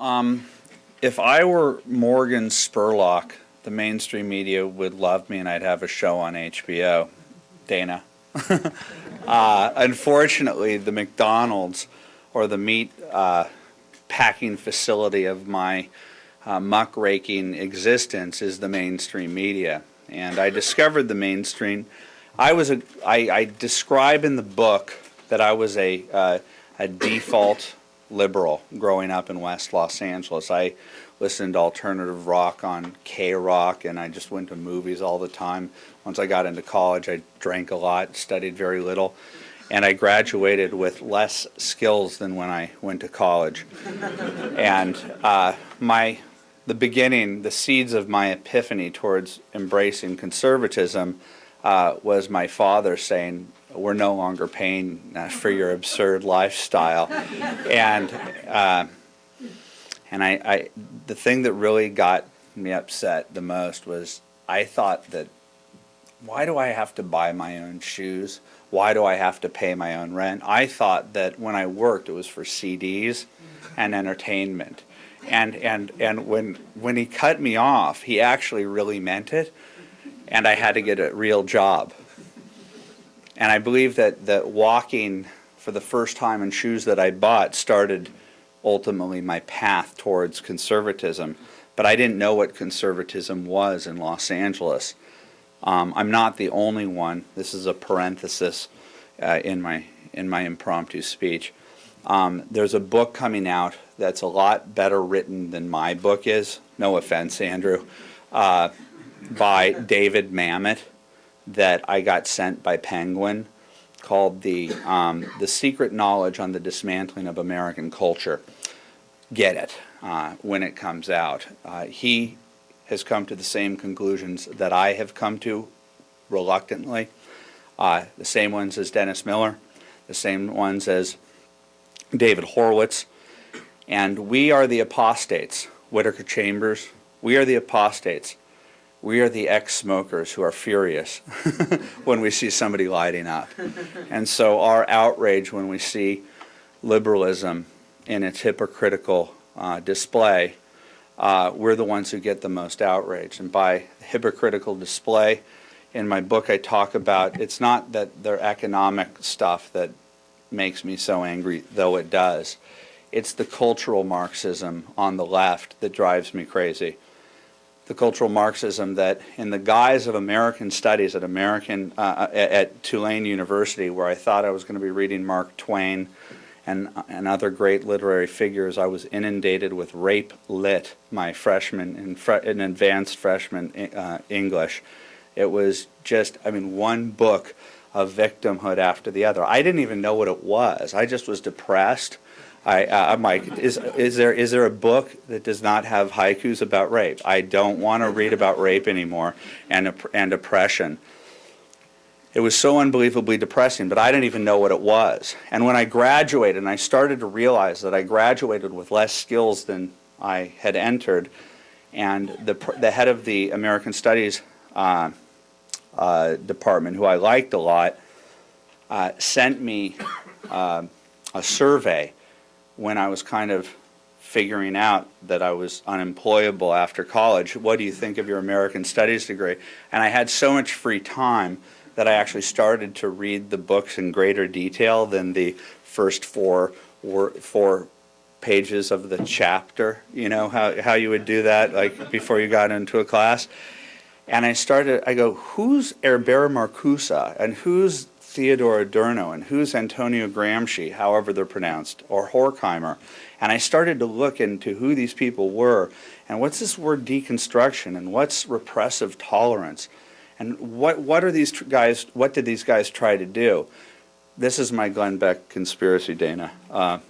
If I were Morgan Spurlock, the mainstream media would love me and I'd have a show on HBO. Dana. Unfortunately, the McDonald's or the meat packing facility of my muckraking existence is the mainstream media. And I discovered the mainstream. I describe in the book that I was a default liberal growing up in West Los Angeles. I listened to alternative rock on K-Rock, and I just went to movies all the time. Once I got into college, I drank a lot, studied very little, and I graduated with less skills than when I went to college. And the seeds of my epiphany towards embracing conservatism was my father saying, "We're no longer paying for your absurd lifestyle," and the thing that really got me upset the most was I thought that, why do I have to buy my own shoes? Why do I have to pay my own rent? I thought that when I worked, it was for CDs and entertainment. And when he cut me off, he actually really meant it, and I had to get a real job. And I believe that walking for the first time in shoes that I bought started ultimately my path towards conservatism. But I didn't know what conservatism was in Los Angeles. I'm not the only one. This is a parenthesis in my impromptu speech. There's a book coming out that's a lot better written than my book is. No offense, Andrew. By David Mamet, that I got sent by Penguin, called the Secret Knowledge on the Dismantling of American Culture. Get it when it comes out. He has come to the same conclusions that I have come to, reluctantly. The same ones as Dennis Miller, the same ones as David Horowitz. And we are the apostates, Whittaker Chambers. We are the apostates. We are the ex-smokers who are furious when we see somebody lighting up. And so our outrage when we see liberalism in its hypocritical display, we're the ones who get the most outrage. And by hypocritical display, in my book I talk about, it's not that their economic stuff that makes me so angry, though it does. It's the cultural Marxism on the left that drives me crazy. The cultural Marxism that, in the guise of American studies at Tulane University, where I thought I was going to be reading Mark Twain and other great literary figures, I was inundated with rape lit my freshman in advanced freshman English. It was just, one book of victimhood after the other. I didn't even know what it was. I just was depressed. I'm like, is there a book that does not have haikus about rape? I don't want to read about rape anymore and oppression. It was so unbelievably depressing, but I didn't even know what it was. And when I graduated, and I started to realize that I graduated with less skills than I had entered, and the head of the American Studies department, who I liked a lot, sent me a survey when I was kind of figuring out that I was unemployable after college. What do you think of your American Studies degree? And I had so much free time that I actually started to read the books in greater detail than the first four pages of the chapter. You know how you would do that, like before you got into a class. And I go, who's Herbert Marcuse, and who's Theodore Adorno, and who's Antonio Gramsci, however they're pronounced, or Horkheimer. And I started to look into who these people were, and what's this word deconstruction, and what's repressive tolerance, and what are these guys? What did these guys try to do? This is my Glenn Beck conspiracy, Dana,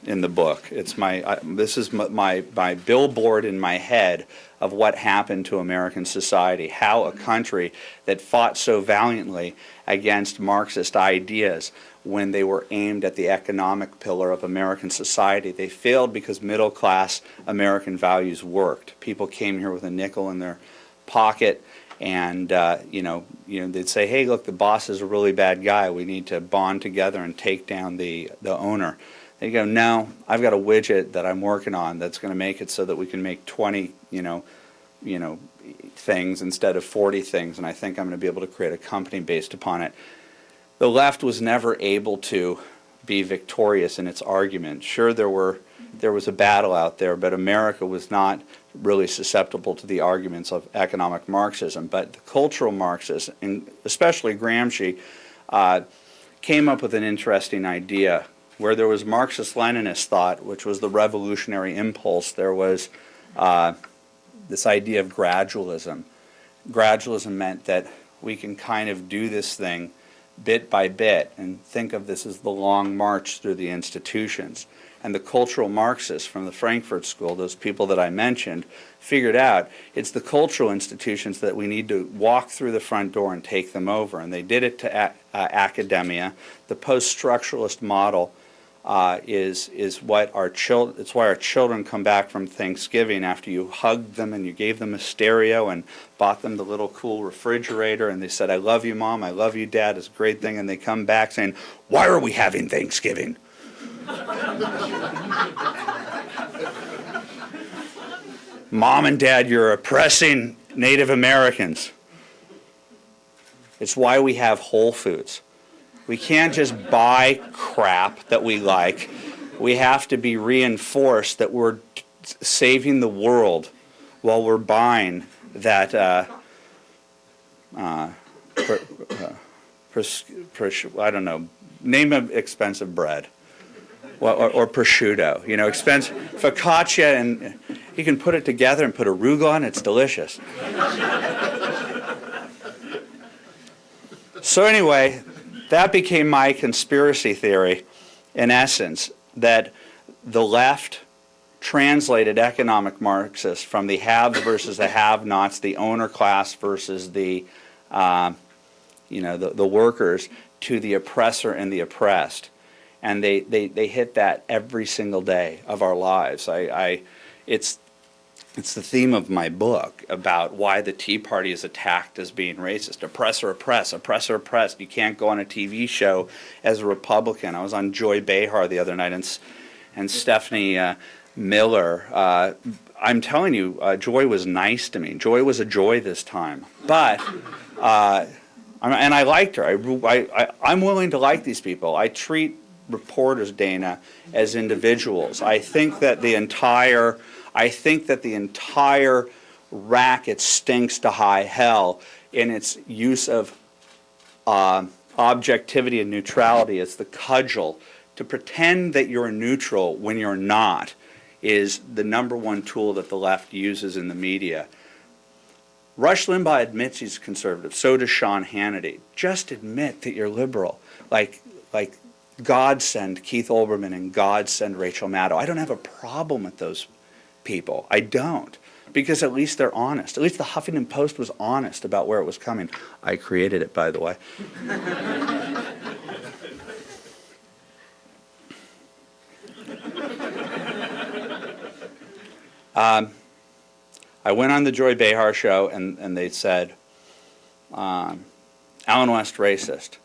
in the book. It's this is my billboard in my head of what happened to American society, how a country that fought so valiantly against Marxist ideas when they were aimed at the economic pillar of American society, they failed because middle-class American values worked. People came here with a nickel in their pocket, and they'd say, hey, look, the boss is a really bad guy. We need to bond together and take down the owner. They go, no, I've got a widget that I'm working on that's going to make it so that we can make 20, things instead of 40 things, and I think I'm going to be able to create a company based upon it. The left was never able to be victorious in its argument. Sure, there was a battle out there, but America was not really susceptible to the arguments of economic Marxism. But the cultural Marxists, and especially Gramsci, came up with an interesting idea. Where there was Marxist-Leninist thought, which was the revolutionary impulse, there was this idea of gradualism. Gradualism meant that we can kind of do this thing bit by bit and think of this as the long march through the institutions. And the cultural Marxists from the Frankfurt School, those people that I mentioned, figured out it's the cultural institutions that we need to walk through the front door and take them over. And they did it to academia. The post-structuralist model is what our children. It's why our children come back from Thanksgiving after you hugged them and you gave them a stereo and bought them the little cool refrigerator, and they said, "I love you, Mom. I love you, Dad. It's a great thing." And they come back saying, "Why are we having Thanksgiving?" Mom and Dad, you're oppressing Native Americans. It's why we have Whole Foods. We can't just buy crap that we like. We have to be reinforced that we're saving the world while we're buying that I don't know, name of expensive bread. Or prosciutto, expensive focaccia, and you can put it together and put arugula on. It's delicious. So anyway, that became my conspiracy theory, in essence, that the left translated economic Marxists from the haves versus the have-nots, the owner class versus the workers, to the oppressor and the oppressed. And they hit that every single day of our lives. It's the theme of my book about why the Tea Party is attacked as being racist. Oppressor, oppress, oppressor, oppressed. You can't go on a TV show as a Republican. I was on Joy Behar the other night, and Stephanie Miller. I'm telling you, Joy was nice to me. Joy was a joy this time. But, and I liked her. I'm willing to like these people. I treat reporters, Dana, as individuals. I think that the entire racket stinks to high hell in its use of objectivity and neutrality as the cudgel. To pretend that you're neutral when you're not is the number one tool that the left uses in the media. Rush Limbaugh admits he's conservative. So does Sean Hannity. Just admit that you're liberal. Like God send Keith Olbermann and God send Rachel Maddow. I don't have a problem with those people. I don't. Because at least they're honest. At least the Huffington Post was honest about where it was coming. I created it, by the way. I went on the Joy Behar show, and they said, Alan West racist.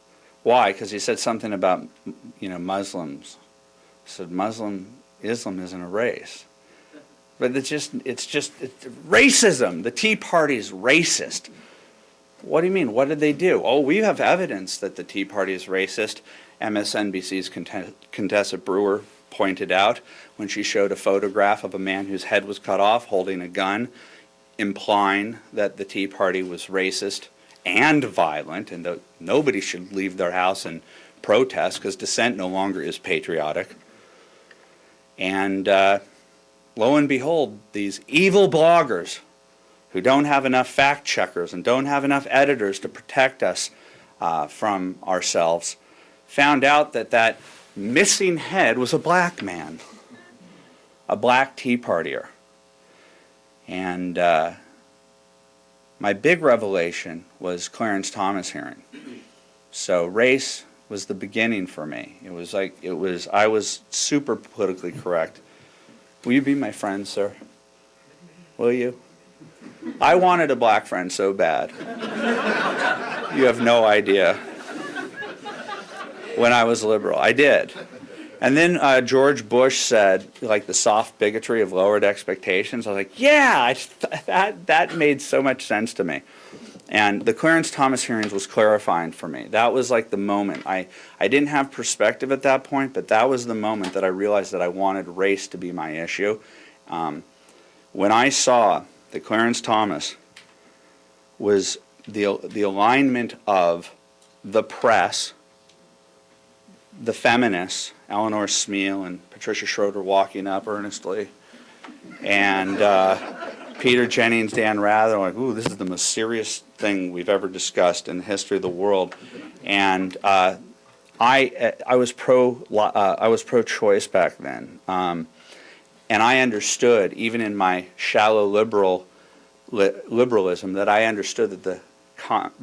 Why? Because he said something about, Muslims. I said, Islam isn't a race. But it's just racism. The Tea Party's racist. What do you mean? What did they do? Oh, we have evidence that the Tea Party is racist. MSNBC's Contessa Brewer pointed out when she showed a photograph of a man whose head was cut off holding a gun, implying that the Tea Party was racist and violent, and that nobody should leave their house and protest because dissent no longer is patriotic. And lo and behold, these evil bloggers who don't have enough fact checkers and don't have enough editors to protect us from ourselves found out that missing head was a black man, a black Tea Partier. And my big revelation was Clarence Thomas hearing. So race was the beginning for me. I was super politically correct. Will you be my friend, sir? Will you? I wanted a black friend so bad. You have no idea. When I was liberal, I did. And then George Bush said, like, the soft bigotry of lowered expectations. I was like, yeah, that made so much sense to me. And the Clarence Thomas hearings was clarifying for me. That was like the moment. I didn't have perspective at that point, but that was the moment that I realized that I wanted race to be my issue. When I saw that Clarence Thomas was the alignment of the press, the feminists, Eleanor Smeal and Patricia Schroeder walking up earnestly, and Peter Jennings, Dan Rather, like, ooh, this is the most serious thing we've ever discussed in the history of the world. And I was pro-choice back then, and I understood, even in my shallow liberalism, that I understood that the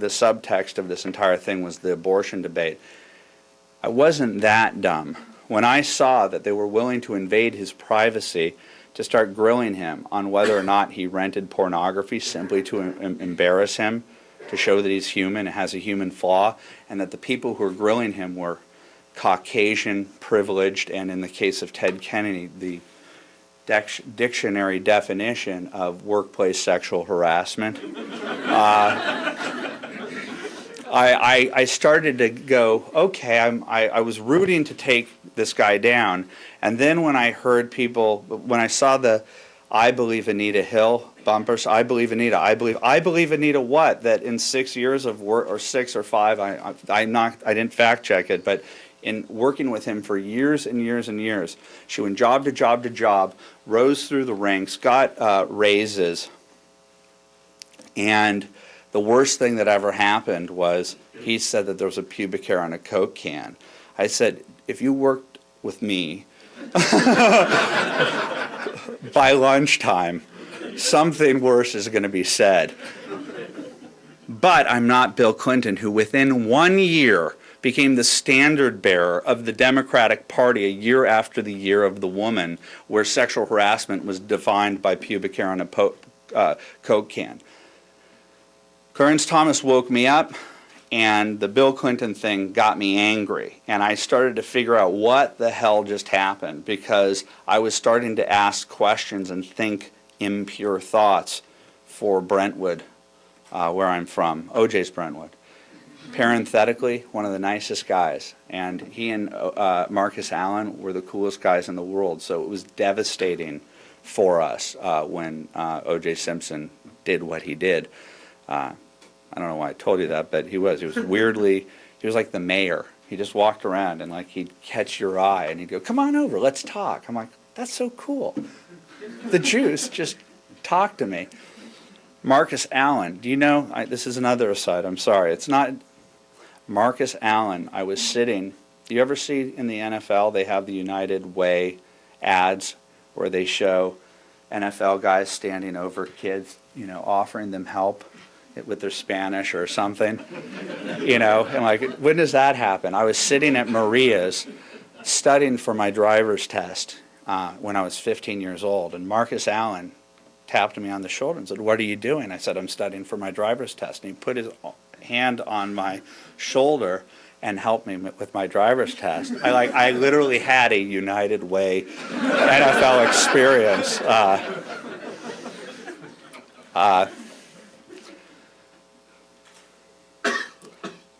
subtext of this entire thing was the abortion debate. I wasn't that dumb. When I saw that they were willing to invade his privacy to start grilling him on whether or not he rented pornography simply to embarrass him, to show that he's human and has a human flaw, and that the people who were grilling him were Caucasian, privileged, and in the case of Ted Kennedy, the dictionary definition of workplace sexual harassment. I started to go, okay, I was rooting to take this guy down, and then when I heard people, when I saw the I believe Anita Hill bumpers, I believe Anita, I believe Anita what? That in 6 years of work, or 6 or 5, I didn't fact check it, but in working with him for years and years and years, she went job to job to job, rose through the ranks, got raises, and the worst thing that ever happened was he said that there was a pubic hair on a Coke can. I said, if you worked with me by lunchtime, something worse is going to be said. But I'm not Bill Clinton, who within 1 year became the standard bearer of the Democratic Party a year after the year of the woman, where sexual harassment was defined by pubic hair on a Coke can. Clarence Thomas woke me up, and the Bill Clinton thing got me angry. And I started to figure out what the hell just happened, because I was starting to ask questions and think impure thoughts for Brentwood, where I'm from. OJ's Brentwood. Parenthetically, one of the nicest guys. And he and Marcus Allen were the coolest guys in the world. So it was devastating for us when O.J. Simpson did what he did. I don't know why I told you that, but he was weirdly, he was like the mayor. He just walked around and like he'd catch your eye and he'd go, come on over, let's talk. I'm like, that's so cool. The Jews just talk to me. Marcus Allen, do you know, this is another aside, I'm sorry. It's not Marcus Allen. I was sitting, do you ever see in the NFL, they have the United Way ads where they show NFL guys standing over kids, you know, offering them help with their Spanish or something, you know, and like, when does that happen? I was sitting at Maria's studying for my driver's test when I was 15 years old, and Marcus Allen tapped me on the shoulder and said, what are you doing? I said, I'm studying for my driver's test. And he put his hand on my shoulder and helped me with my driver's test. I literally had a United Way NFL experience.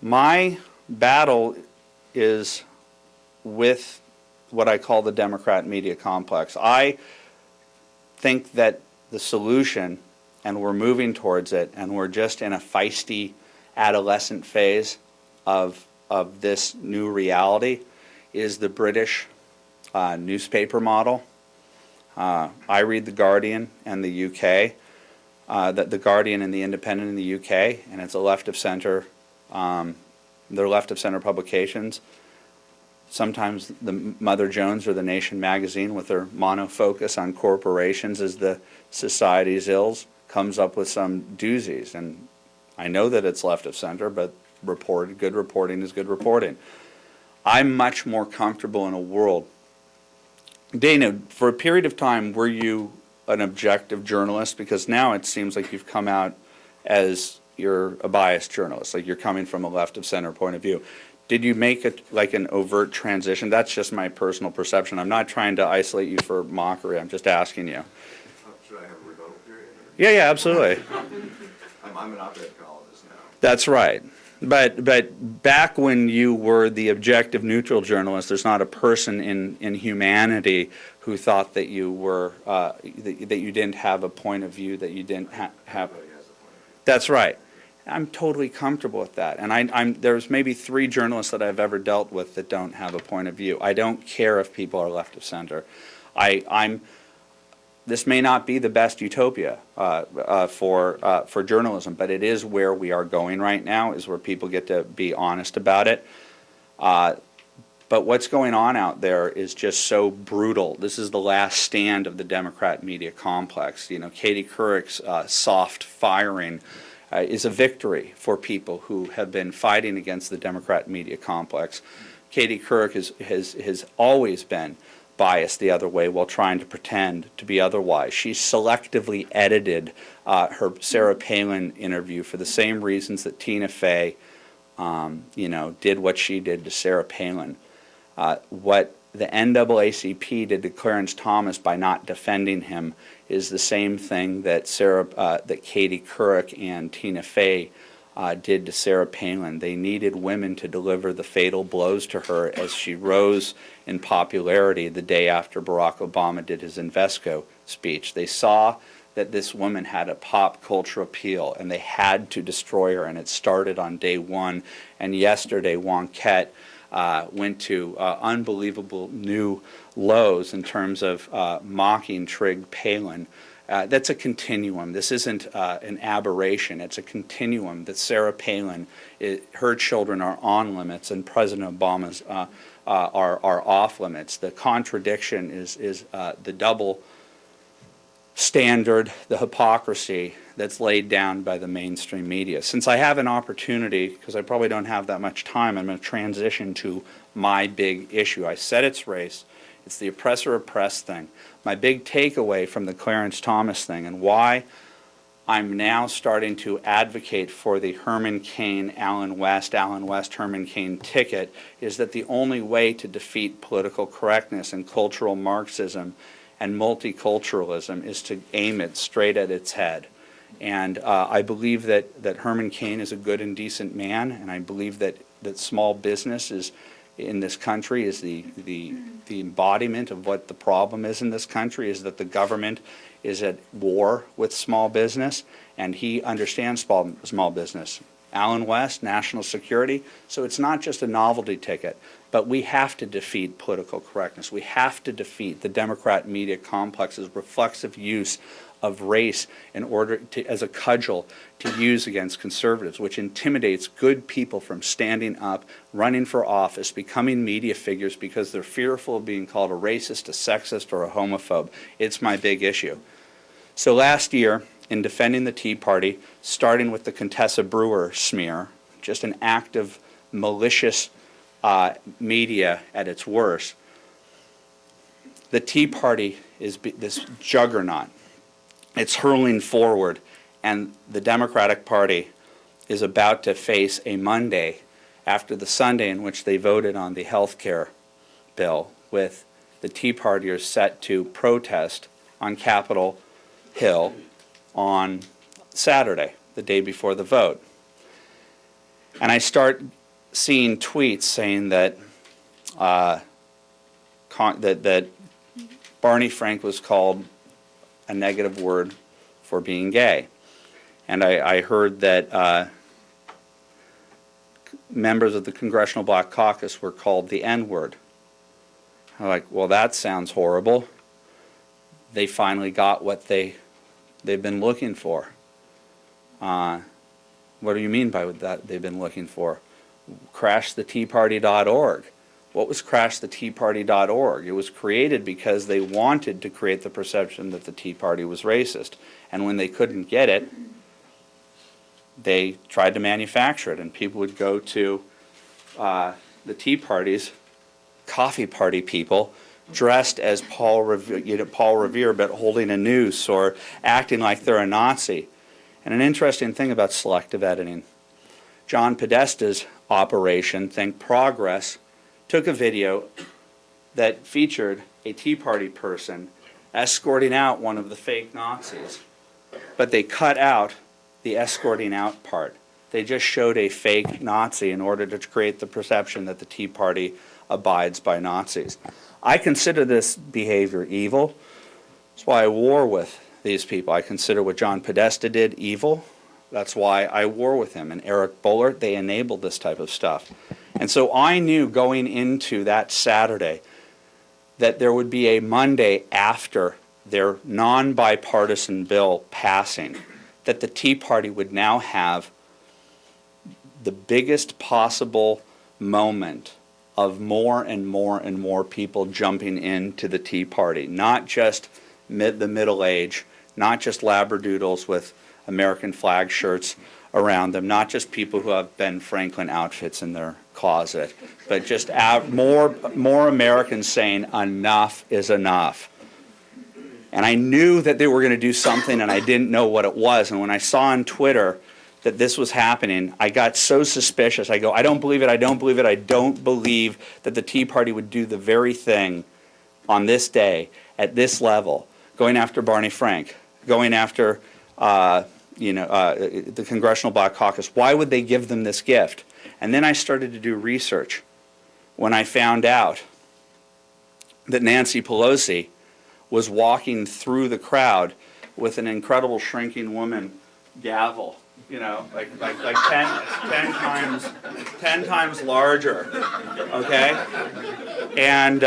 My battle is with what I call the Democrat media complex. I think that the solution, and we're moving towards it, and we're just in a feisty adolescent phase of this new reality, is the British newspaper model. I read The Guardian and the UK, the Guardian and the Independent in the UK, and it's a left-of-center. They're left-of-center publications. Sometimes the Mother Jones or the Nation magazine, with their monofocus on corporations as the society's ills, comes up with some doozies. And I know that it's left-of-center, but good reporting is good reporting. I'm much more comfortable in a world. Dana, for a period of time, were you an objective journalist? Because now it seems like you've come out as you're a biased journalist, like you're coming from a left-of-center point of view. Did you make it like an overt transition? That's just my personal perception. I'm not trying to isolate you for mockery. I'm just asking you. Should I have a rebuttal period? Yeah, yeah, absolutely. I'm an op-ed columnist now. That's right. But back when you were the objective neutral journalist, there's not a person in humanity who thought that you were that you didn't have a point of view, that you didn't have. Everybody has a point of view. That's right. I'm totally comfortable with that. And there's maybe 3 journalists that I've ever dealt with that don't have a point of view. I don't care if people are left of center. This may not be the best utopia for journalism, but it is where we are going right now, is where people get to be honest about it. But what's going on out there is just so brutal. This is the last stand of the Democrat media complex. You know, Katie Couric's soft firing is a victory for people who have been fighting against the Democrat media complex. Katie Couric has always been biased the other way while trying to pretend to be otherwise. She selectively edited her Sarah Palin interview for the same reasons that Tina Fey, did what she did to Sarah Palin. What the NAACP did to Clarence Thomas by not defending him is the same thing that that Katie Couric and Tina Fey did to Sarah Palin. They needed women to deliver the fatal blows to her as she rose in popularity the day after Barack Obama did his Invesco speech. They saw that this woman had a pop culture appeal, and they had to destroy her, and it started on day one. And yesterday, Wonkette went to unbelievable new lows in terms of mocking Trig Palin. That's a continuum. This isn't an aberration. It's a continuum that Sarah Palin, her children are on limits, and President Obama's are off limits. The contradiction is the double standard, the hypocrisy that's laid down by the mainstream media. Since I have an opportunity, because I probably don't have that much time, I'm going to transition to my big issue. I said it's race. It's the oppressor-oppressed thing. My big takeaway from the Clarence Thomas thing, and why I'm now starting to advocate for the Herman Cain, Allen West, Herman Cain ticket, is that the only way to defeat political correctness and cultural Marxism and multiculturalism is to aim it straight at its head. And I believe that Herman Cain is a good and decent man, and I believe that small business is in this country is the embodiment of what the problem is in this country, is that the government is at war with small business, and he understands small business. Allen West, national security. So it's not just a novelty ticket, but we have to defeat political correctness. We have to defeat the Democrat media complex's reflexive use of race in order to, as a cudgel to use against conservatives, which intimidates good people from standing up, running for office, becoming media figures because they're fearful of being called a racist, a sexist, or a homophobe. It's my big issue. So last year, in defending the Tea Party, starting with the Contessa Brewer smear, just an act of malicious media at its worst, the Tea Party is this juggernaut. It's hurling forward, and the Democratic Party is about to face a Monday after the Sunday in which they voted on the health care bill, with the Tea Partiers set to protest on Capitol Hill on Saturday, the day before the vote. And I start seeing tweets saying that that Barney Frank was called a negative word for being gay. And I heard that members of the Congressional Black Caucus were called the N-word. I'm like, well, that sounds horrible. They finally got what they've been looking for. What do you mean by that they've been looking for? CrashTheTeaParty.org. What was CrashTheTeaParty.org? It was created because they wanted to create the perception that the Tea Party was racist. And when they couldn't get it, they tried to manufacture it. And people would go to the Tea Party's coffee party people dressed as Paul Revere, but holding a noose or acting like they're a Nazi. And an interesting thing about selective editing, John Podesta's operation, think Progress, took a video that featured a Tea Party person escorting out one of the fake Nazis. But they cut out the escorting out part. They just showed a fake Nazi in order to create the perception that the Tea Party abides by Nazis. I consider this behavior evil. That's why I war with these people. I consider what John Podesta did evil. That's why I war with him. And Eric Bullard, they enabled this type of stuff. And so I knew going into that Saturday that there would be a Monday after their non-bipartisan bill passing, that the Tea Party would now have the biggest possible moment of more and more and more people jumping into the Tea Party, not just the middle age, not just labradoodles with American flag shirts around them, not just people who have Ben Franklin outfits in their closet, but just more Americans saying enough is enough. And I knew that they were going to do something, and I didn't know what it was. And when I saw on Twitter that this was happening, I got so suspicious. I go, I don't believe it, I don't believe it, I don't believe that the Tea Party would do the very thing on this day, at this level, going after Barney Frank, going after the Congressional Black Caucus. Why would they give them this gift? And then I started to do research when I found out that Nancy Pelosi was walking through the crowd with an incredible shrinking woman gavel, like 10 times larger, okay? And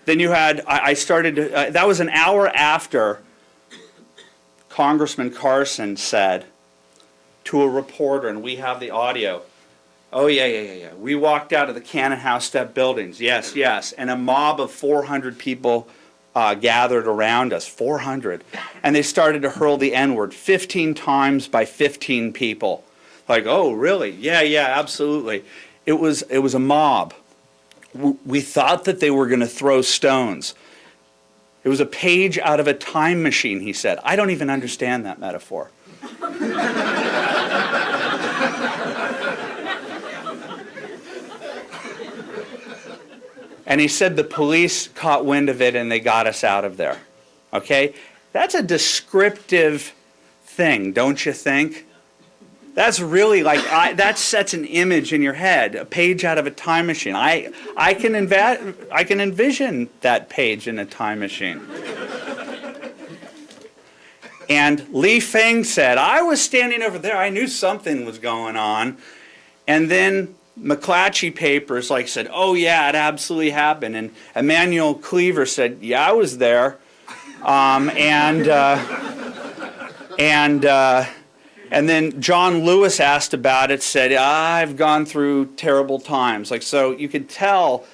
then you had, I started, that was an hour after Congressman Carson said to a reporter, and we have the audio, oh, yeah. We walked out of the Cannon House step buildings, yes. And a mob of 400 people gathered around us, 400. And they started to hurl the N-word 15 times by 15 people. Like, oh, really? Yeah, absolutely. It was a mob. We thought that they were going to throw stones. It was a page out of a time machine, he said. I don't even understand that metaphor. And he said the police caught wind of it and they got us out of there. Okay? That's a descriptive thing, don't you think? That's really like, that sets an image in your head, a page out of a time machine. I can envision that page in a time machine. And Li Feng said, I was standing over there, I knew something was going on. And then McClatchy Papers said, oh yeah, it absolutely happened. And Emmanuel Cleaver said, yeah, I was there. And then John Lewis asked about it, said, I've gone through terrible times. So you could tell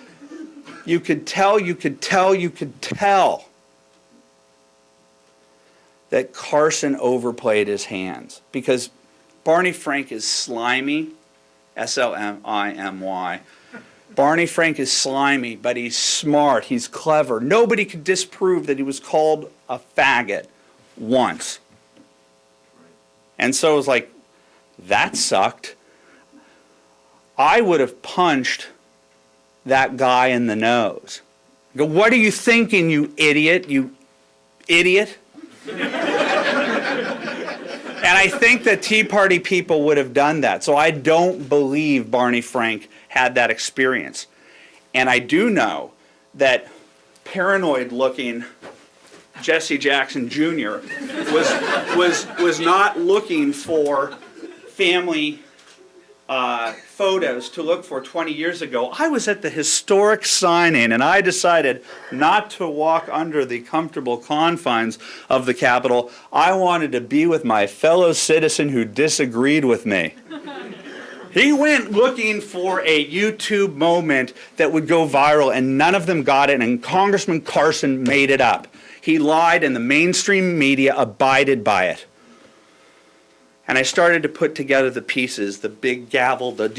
that Carson overplayed his hands, because Barney Frank is slimy, S-L-M-I-M-Y. Barney Frank is slimy, but he's smart, he's clever. Nobody could disprove that he was called a faggot once. And so it was like, that sucked. I would have punched that guy in the nose. I go, what are you thinking, you idiot? You idiot? And I think that Tea Party people would have done that. So I don't believe Barney Frank had that experience. And I do know that paranoid-looking Jesse Jackson Jr. was not looking for family photos to look for 20 years ago. I was at the historic signing, and I decided not to walk under the comfortable confines of the Capitol. I wanted to be with my fellow citizen who disagreed with me. He went looking for a YouTube moment that would go viral, and none of them got it, and Congressman Carson made it up. He lied, and the mainstream media abided by it. And I started to put together the pieces, the big gavel, the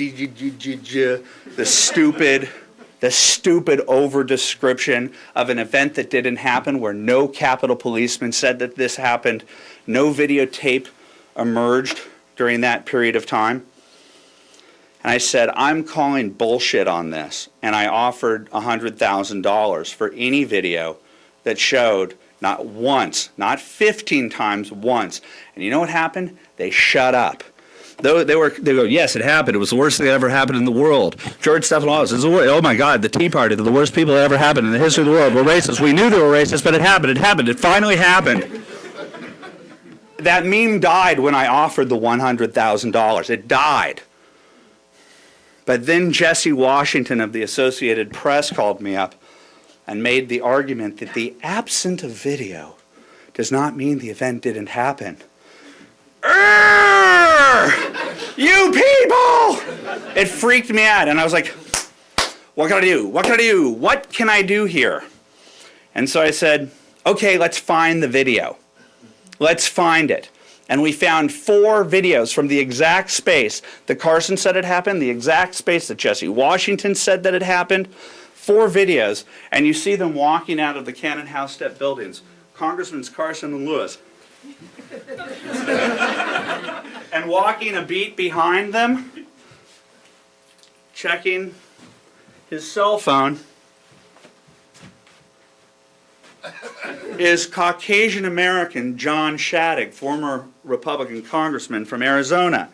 stupid over-description of an event that didn't happen, where no Capitol policeman said that this happened. No videotape emerged during that period of time. And I said, I'm calling bullshit on this. And I offered $100,000 for any video that showed not once, not 15 times, once. And you know what happened? They shut up. They go, yes, it happened. It was the worst thing that ever happened in the world. George Stephanopoulos, oh my God, the Tea Party, they're the worst people that ever happened in the history of the world. We're racist. We knew they were racist, but it happened. It happened. It finally happened. That meme died when I offered the $100,000. It died. But then Jesse Washington of the Associated Press called me up and made the argument that the absence of video does not mean the event didn't happen. You people! It freaked me out, and I was like, what can I do? What can I do? What can I do here? And so I said, okay, let's find the video. Let's find it. And we found 4 videos from the exact space that Carson said it happened, the exact space that Jesse Washington said that it happened. 4 videos, and you see them walking out of the Cannon House step buildings. Congressmen Carson and Lewis. And walking a beat behind them, checking his cell phone, is Caucasian American John Shattuck, former Republican congressman from Arizona.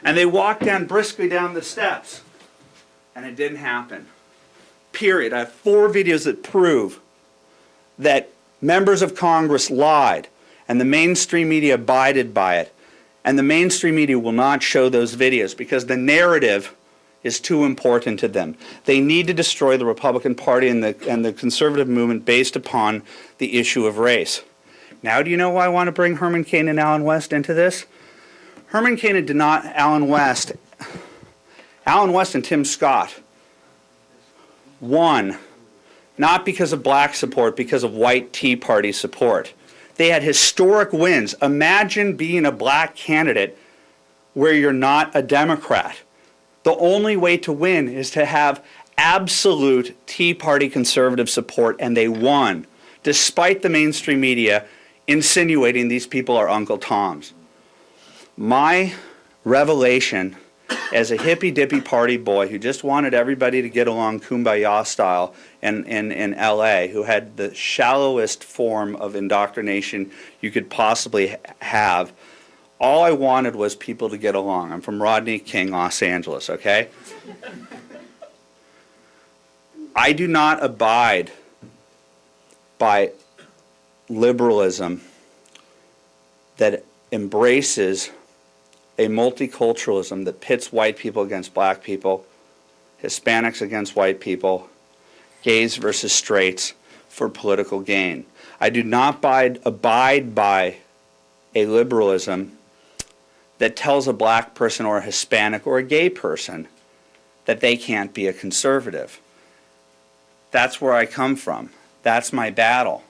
And they walked down briskly down the steps. And it didn't happen. Period. I have 4 videos that prove that members of Congress lied, and the mainstream media abided by it. And the mainstream media will not show those videos because the narrative is too important to them. They need to destroy the Republican Party and the conservative movement based upon the issue of race. Now, do you know why I want to bring Herman Cain and Allen West into this? Herman Cain and Allen West and Tim Scott won, not because of black support, because of white Tea Party support. They had historic wins. Imagine being a black candidate where you're not a Democrat. The only way to win is to have absolute Tea Party conservative support, and they won, despite the mainstream media insinuating these people are Uncle Toms. My revelation as a hippy-dippy party boy who just wanted everybody to get along kumbaya style in L.A., who had the shallowest form of indoctrination you could possibly have, all I wanted was people to get along. I'm from Rodney King, Los Angeles, okay? I do not abide by liberalism that embraces a multiculturalism that pits white people against black people, Hispanics against white people, gays versus straights for political gain. I do not abide by a liberalism that tells a black person or a Hispanic or a gay person that they can't be a conservative. That's where I come from. That's my battle.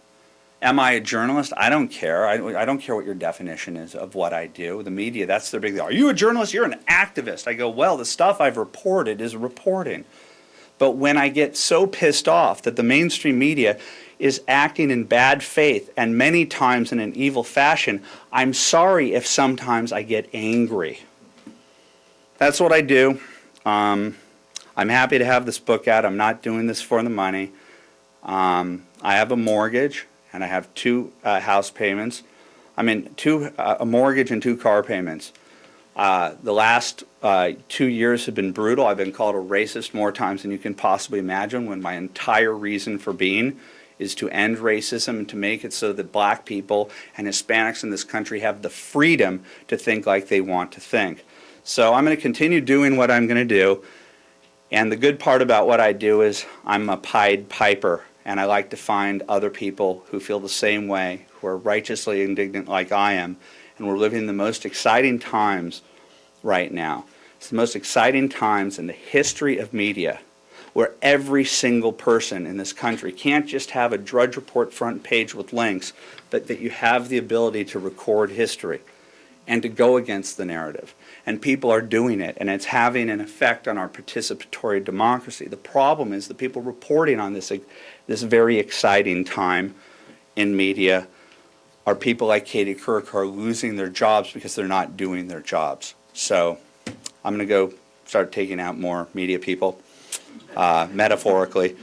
Am I a journalist? I don't care. I don't care what your definition is of what I do. The media, that's their big deal. Are you a journalist? You're an activist. I go, well, the stuff I've reported is reporting. But when I get so pissed off that the mainstream media is acting in bad faith and many times in an evil fashion, I'm sorry if sometimes I get angry. That's what I do. I'm happy to have this book out. I'm not doing this for the money. I have a mortgage. And I have 2 house payments. A mortgage and 2 car payments. The last 2 years have been brutal. I've been called a racist more times than you can possibly imagine, when my entire reason for being is to end racism and to make it so that black people and Hispanics in this country have the freedom to think like they want to think. So I'm going to continue doing what I'm going to do. And the good part about what I do is I'm a Pied Piper. And I like to find other people who feel the same way, who are righteously indignant like I am. And we're living the most exciting times right now. It's the most exciting times in the history of media, where every single person in this country can't just have a Drudge Report front page with links, but that you have the ability to record history and to go against the narrative. And people are doing it, and it's having an effect on our participatory democracy. The problem is the people reporting on this very exciting time in media are people like Katie Couric who are losing their jobs because they're not doing their jobs. So I'm going to go start taking out more media people, metaphorically.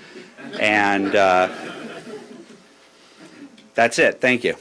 And that's it. Thank you.